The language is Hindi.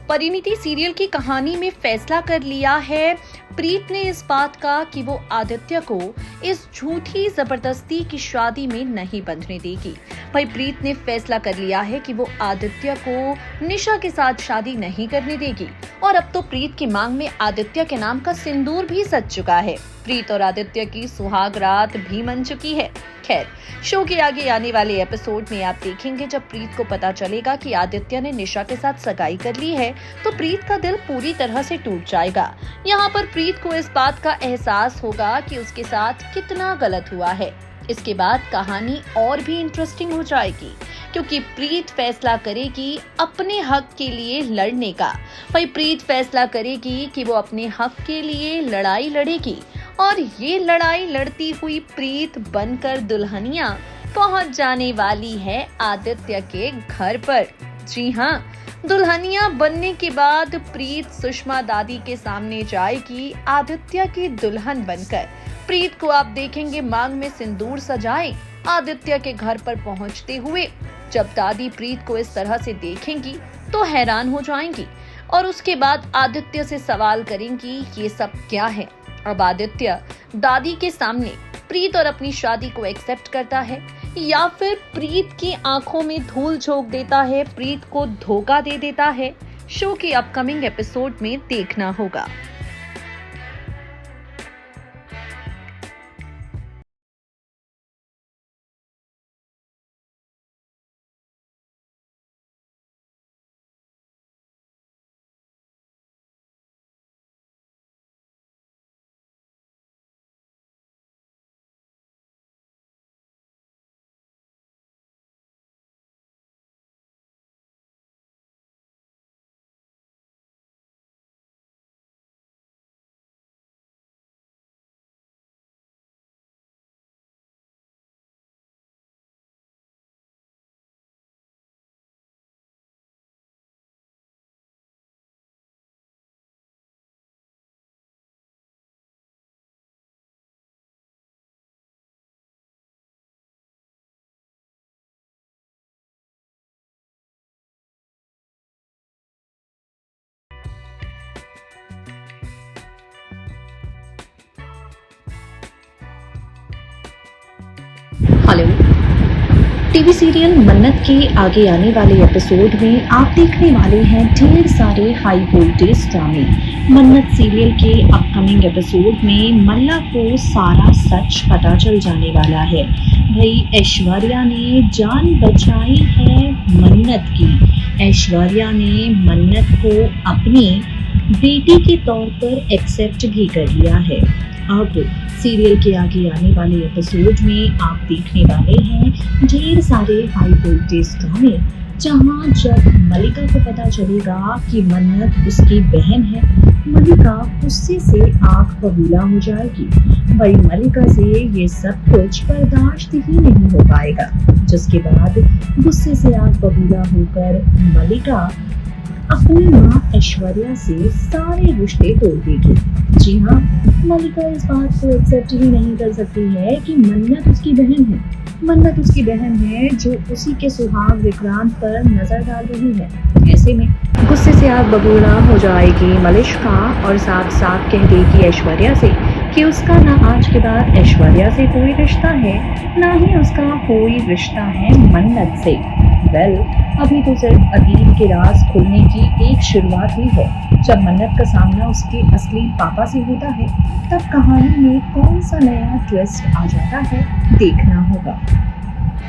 परिणीति सीरियल की कहानी में फैसला कर लिया है प्रीत ने इस बात का कि वो आदित्य को इस झूठी जबरदस्ती की शादी में नहीं बंधने देगी। भाई प्रीत ने फैसला कर लिया है कि वो आदित्य को निशा के साथ शादी नहीं करने देगी और अब तो प्रीत की मांग में आदित्य के नाम का सिंदूर भी सज चुका है। प्रीत और आदित्य की सुहाग रात भी मन चुकी है। खैर, शो के आगे आने वाले एपिसोड में आप देखेंगे जब प्रीत को पता चलेगा कि आदित्य ने निशा के साथ सगाई कर ली है तो प्रीत का दिल पूरी तरह से टूट जाएगा। यहाँ पर प्रीत को इस बात का एहसास होगा कि उसके साथ कितना गलत हुआ है। इसके बाद कहानी और भी इंटरेस्टिंग हो जाएगी क्योंकि प्रीत फैसला करेगी अपने हक के लिए लड़ने का। भाई प्रीत फैसला करेगी कि वो अपने हक के लिए लड़ाई लड़ेगी और ये लड़ाई लड़ती हुई प्रीत बनकर दुल्हनिया पहुंच जाने वाली है आदित्य के घर पर। जी हाँ, दुल्हनिया बनने के बाद प्रीत सुषमा दादी के सामने जाएगी आदित्य की दुल्हन बनकर। प्रीत को आप देखेंगे मांग में सिंदूर सजाए आदित्य के घर पर पहुंचते हुए। जब दादी प्रीत को इस तरह से देखेंगी तो हैरान हो जाएंगी और उसके बाद आदित्य से सवाल करेंगी ये सब क्या है। अब आदित्य दादी के सामने प्रीत और अपनी शादी को एक्सेप्ट करता है या फिर प्रीत की आंखों में धूल झोंक देता है, प्रीत को धोखा दे देता है, शो के अपकमिंग एपिसोड में देखना होगा। हेलो, टीवी सीरियल मन्नत के आगे आने वाले एपिसोड में आप देखने वाले हैं ढेर सारे हाई वोल्टेज ड्रामे। मन्नत सीरियल के अपकमिंग एपिसोड में मल्ला को सारा सच पता चल जाने वाला है। भाई ऐश्वर्या ने जान बचाई है मन्नत की। ऐश्वर्या ने मन्नत को अपनी बेटी के तौर पर एक्सेप्ट भी कर लिया है। अब सीरियल के आगे आने वाले एपिसोड में आप देखने वाले हैं ढेर सारे हाई वोल्टेज ड्रामे, जहां जब मलिका को पता चलेगा कि मन्नत उसकी बहन है, मलिका गुस्से से आंख बबूला हो जाएगी। भाई मलिका से ये सब कुछ बर्दाश्त ही नहीं हो पाएगा, जिसके बाद गुस्से से आंख बबूला होकर मलिका अपनी माँ ऐश्वर्या से सारे रिश्ते तोड़ देगी। जी हाँ, मलिका इस बात को एक्सेप्ट ही नहीं कर सकती है कि मन्नत उसकी बहन है। मन्नत उसकी बहन है जो उसी के सुहाग विक्रांत पर नजर डाल रही है। ऐसे में गुस्से से आग बबूला हो जाएगी मलिका और साफ साफ कह देगी ऐश्वर्या से कि उसका ना आज के बाद ऐश्वर्या से कोई रिश्ता है, ना ही उसका कोई रिश्ता है मन्नत से। अभी तो सिर्फ अतीत के राज खुलने की एक शुरुआत हुई है। जब मन्नत का सामना उसके असली पापा से होता है तब कहानी में कौन सा नया ट्विस्ट आ जाता है, देखना होगा।